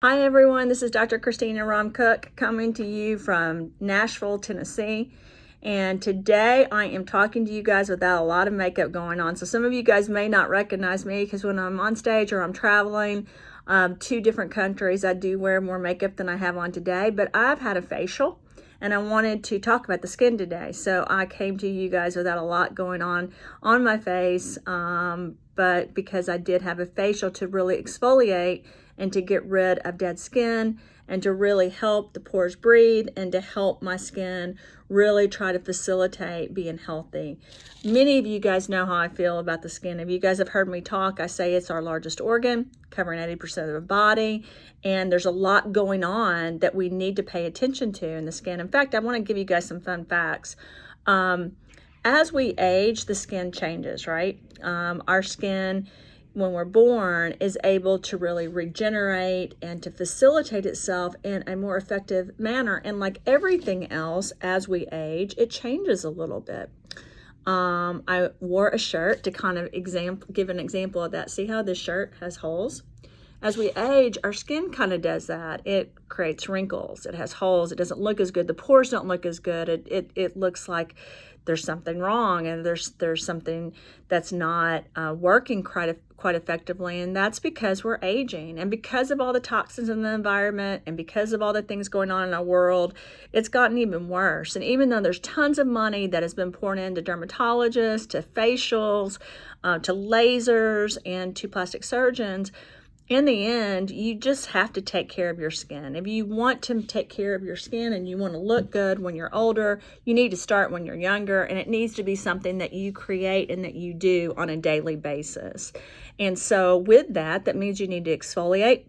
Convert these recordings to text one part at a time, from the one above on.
Hi everyone, this is Dr. Christina Rahm coming to you from Nashville, Tennessee. And today I am talking to you guys without a lot of makeup going on. So some of you guys may not recognize me because when I'm on stage or I'm traveling to different countries, I do wear more makeup than I have on today. But I've had a facial and I wanted to talk about the skin today. So I came to you guys without a lot going on my face, but because I did have a facial to really exfoliate and to get rid of dead skin and to really help the pores breathe and to help my skin really try to facilitate being healthy. Many of you guys know how I feel about the skin. If you guys have heard me talk, I say it's our largest organ, covering 80% of the body, and there's a lot going on that we need to pay attention to in the skin. In fact, I want to give you guys some fun facts. As we age, the skin changes, right? Our skin, when we're born, is able to really regenerate and to facilitate itself in a more effective manner. And like everything else, as we age, it changes a little bit. I wore a shirt to kind of give an example of that. See how this shirt has holes? As we age, our skin kind of does that. It creates wrinkles. It has holes. It doesn't look as good. The pores don't look as good. It looks like there's something wrong and there's something that's not working quite effectively, and that's because we're aging, and because of all the toxins in the environment and because of all the things going on in our world, it's gotten even worse. And even though there's tons of money that has been poured into dermatologists, to facials, to lasers, and to plastic surgeons, in the end, you just have to take care of your skin. If you want to take care of your skin and you want to look good when you're older, you need to start when you're younger, and it needs to be something that you create and that you do on a daily basis. And so with that, that means you need to exfoliate.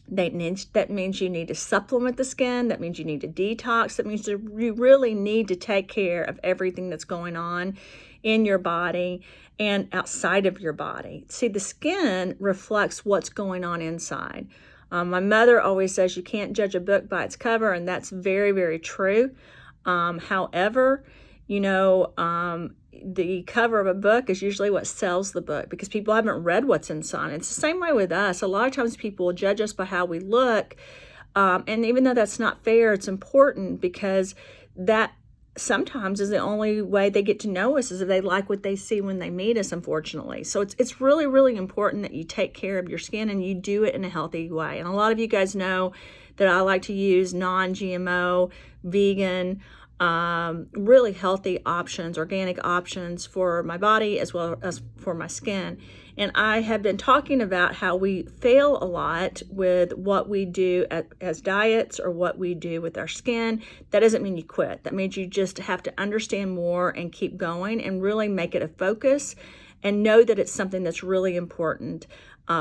That means you need to supplement the skin. That means you need to detox. That means you really need to take care of everything that's going on in your body and outside of your body. See, the skin reflects what's going on inside. My mother always says you can't judge a book by its cover, and that's very, very true. However, the cover of a book is usually what sells the book because people haven't read what's inside. It's the same way with us. A lot of times people will judge us by how we look. And even though that's not fair, it's important because that sometimes is the only way they get to know us is if they like what they see when they meet us, unfortunately. So it's really, really important that you take care of your skin and you do it in a healthy way. And a lot of you guys know that I like to use non-GMO, vegan, really healthy options, organic options for my body as well as for my skin. And I have been talking about how we fail a lot with what we do as diets or what we do with our skin. That doesn't mean you quit. That means you just have to understand more and keep going and really make it a focus and know that it's something that's really important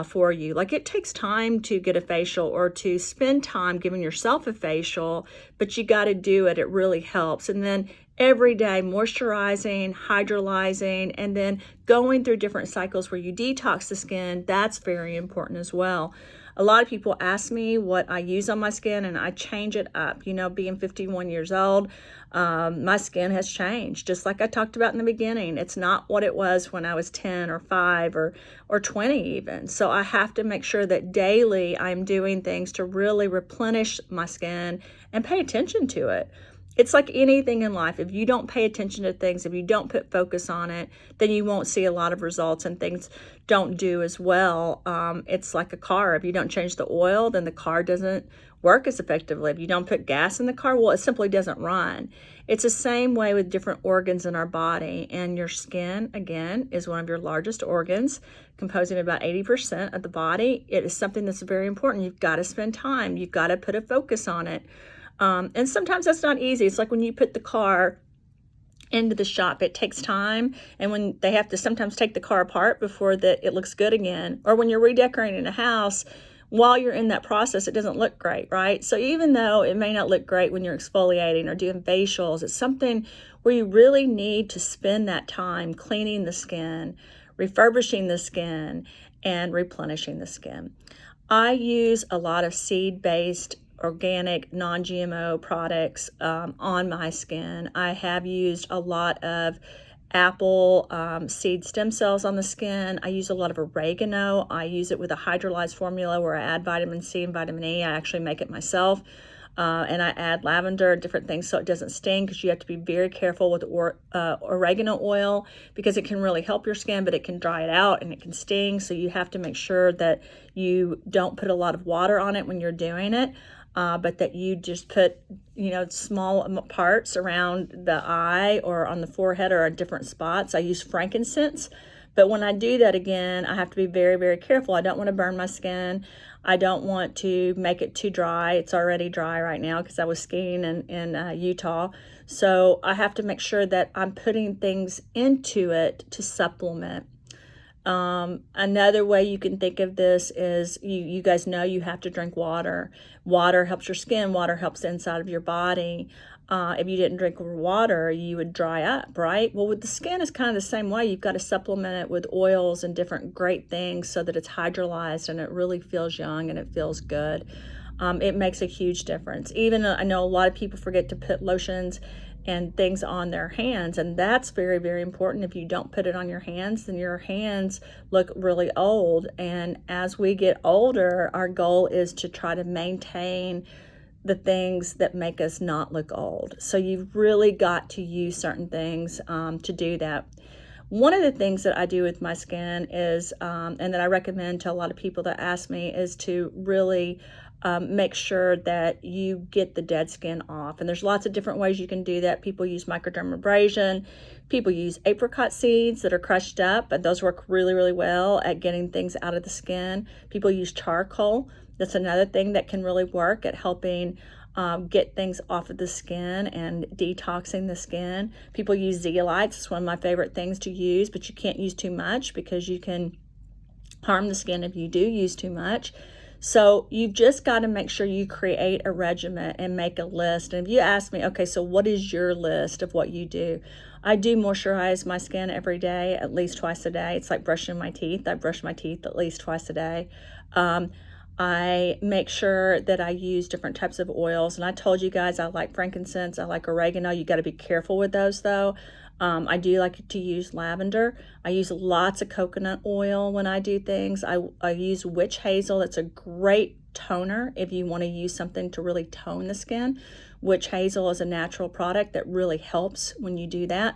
for you. Like, it takes time to get a facial or to spend time giving yourself a facial, but you got to do it. It really helps. And then every day moisturizing, hydrolyzing, and then going through different cycles where you detox the skin, that's very important as well. A lot of people ask me what I use on my skin, and I change it up. Being 51 years old, my skin has changed. Just like I talked about in the beginning, it's not what it was when I was 10 or 5 or 20 even. So I have to make sure that daily I'm doing things to really replenish my skin and pay attention to it. It's like anything in life. If you don't pay attention to things, if you don't put focus on it, then you won't see a lot of results and things don't do as well. It's like a car. If you don't change the oil, then the car doesn't work as effectively. If you don't put gas in the car, well, it simply doesn't run. It's the same way with different organs in our body. And your skin, again, is one of your largest organs, composing about 80% of the body. It is something that's very important. You've got to spend time. You've got to put a focus on it. And sometimes that's not easy. It's like when you put the car into the shop, it takes time, and when they have to sometimes take the car apart before it looks good again, or when you're redecorating a house, while you're in that process, it doesn't look great, right? So even though it may not look great when you're exfoliating or doing facials, it's something where you really need to spend that time cleaning the skin, refurbishing the skin, and replenishing the skin. I use a lot of seed-based organic, non-GMO products on my skin. I have used a lot of apple seed stem cells on the skin. I use a lot of oregano. I use it with a hydrolyzed formula where I add vitamin C and vitamin E. I actually make it myself. And I add lavender and different things so it doesn't sting, because you have to be very careful with oregano oil, because it can really help your skin, but it can dry it out and it can sting. So you have to make sure that you don't put a lot of water on it when you're doing it, but that you just put, small parts around the eye or on the forehead or at different spots. I use frankincense. But when I do that, again, I have to be very, very careful. I don't want to burn my skin. I don't want to make it too dry. It's already dry right now because I was skiing in Utah. So I have to make sure that I'm putting things into it to supplement. Another way you can think of this is you guys know you have to drink water. Water helps your skin. Water helps the inside of your body. If you didn't drink water, you would dry up, right? Well, with the skin, it's kind of the same way. You've got to supplement it with oils and different great things so that it's hydrolyzed and it really feels young and it feels good. It makes a huge difference. Even I know a lot of people forget to put lotions and things on their hands, and that's very, very important. If you don't put it on your hands, then your hands look really old. And as we get older, our goal is to try to maintain the things that make us not look old. So you've really got to use certain things to do that. One of the things that I do with my skin is, and that I recommend to a lot of people that ask me, is to really make sure that you get the dead skin off. And there's lots of different ways you can do that. People use microdermabrasion. People use apricot seeds that are crushed up, and those work really, really well at getting things out of the skin. People use charcoal. That's another thing that can really work at helping get things off of the skin and detoxing the skin. People use zeolites. It's one of my favorite things to use, but you can't use too much because you can harm the skin if you do use too much. So you've just got to make sure you create a regimen and make a list. And if you ask me, okay, so what is your list of what you do? I do moisturize my skin every day, at least twice a day. It's like brushing my teeth. I brush my teeth at least twice a day. I make sure that I use different types of oils. And I told you guys I like frankincense, I like oregano. You got to be careful with those though. I do like to use lavender. I use lots of coconut oil when I do things. I use witch hazel. It's a great toner if you want to use something to really tone the skin. Witch hazel is a natural product that really helps when you do that.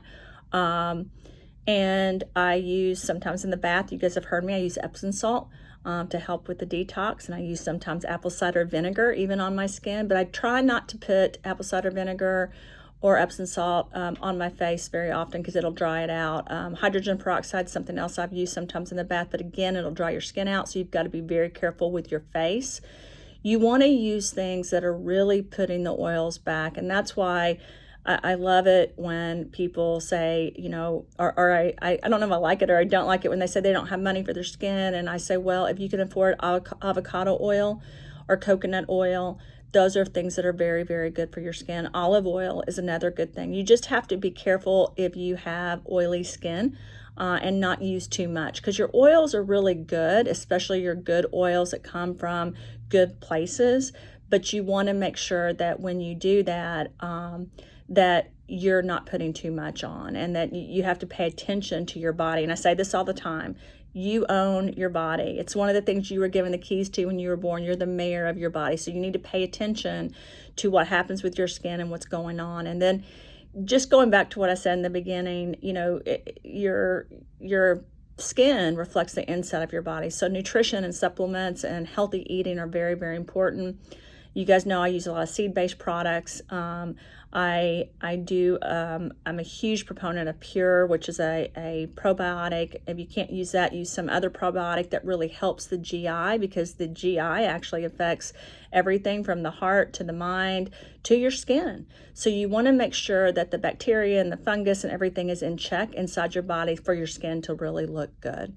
And I use sometimes in the bath, you guys have heard me, I use Epsom salt to help with the detox, and I use sometimes apple cider vinegar even on my skin, but I try not to put apple cider vinegar or Epsom salt on my face very often because it'll dry it out. Hydrogen peroxide is something else I've used sometimes in the bath, but again, it'll dry your skin out, so you've got to be very careful with your face. You want to use things that are really putting the oils back, and that's why I love it when people say, or I don't know if I like it or I don't like it when they say they don't have money for their skin. And I say, well, if you can afford avocado oil or coconut oil, those are things that are very, very good for your skin. Olive oil is another good thing. You just have to be careful if you have oily skin and not use too much, because your oils are really good, especially your good oils that come from good places. But you want to make sure that when you do that, that you're not putting too much on, and that you have to pay attention to your body. And I say this all the time. You own your body. It's one of the things you were given the keys to when you were born. You're the mayor of your body. So you need to pay attention to what happens with your skin and what's going on. And then just going back to what I said in the beginning, your skin reflects the inside of your body. So nutrition and supplements and healthy eating are very, very important. You guys know I use a lot of seed-based products. I'm a huge proponent of Pure, which is a probiotic. If you can't use that, use some other probiotic that really helps the GI, because the GI actually affects everything from the heart to the mind to your skin. So you want to make sure that the bacteria and the fungus and everything is in check inside your body for your skin to really look good.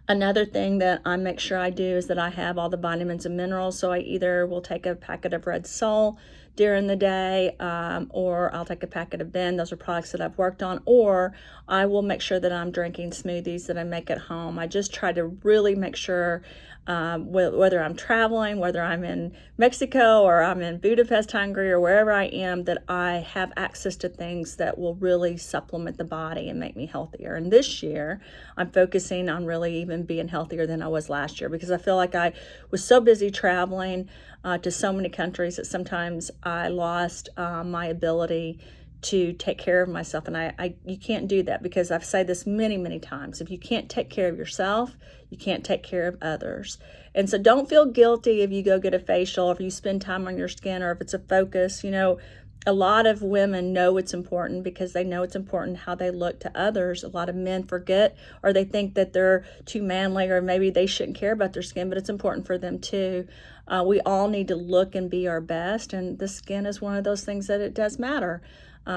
Another thing that I make sure I do is that I have all the vitamins and minerals. So I either will take a packet of Red Sol during the day, or I'll take a packet of Ben. Those are products that I've worked on. Or I will make sure that I'm drinking smoothies that I make at home. I just try to really make sure whether I'm traveling, whether I'm in Mexico or I'm in Budapest, Hungary, or wherever I am, that I have access to things that will really supplement the body and make me healthier. And this year, I'm focusing on really even being healthier than I was last year, because I feel like I was so busy traveling to so many countries that sometimes I lost my ability to take care of myself. And you can't do that, because I've said this many, many times. If you can't take care of yourself, you can't take care of others. And so don't feel guilty if you go get a facial, or if you spend time on your skin, or if it's a focus. You know, a lot of women know it's important because they know it's important how they look to others. A lot of men forget, or they think that they're too manly, or maybe they shouldn't care about their skin, but it's important for them too. We all need to look and be our best, and the skin is one of those things that it does matter.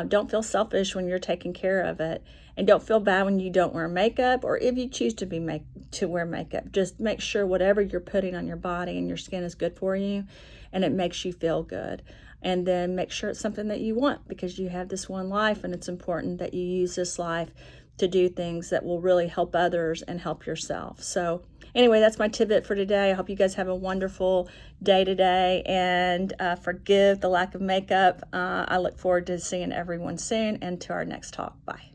Don't feel selfish when you're taking care of it, and don't feel bad when you don't wear makeup, or if you choose to wear makeup. Just make sure whatever you're putting on your body and your skin is good for you, and it makes you feel good. And then make sure it's something that you want, because you have this one life, and it's important that you use this life to do things that will really help others and help yourself. So anyway, that's my tidbit for today. I hope you guys have a wonderful day today, and forgive the lack of makeup. I look forward to seeing everyone soon, and to our next talk. Bye.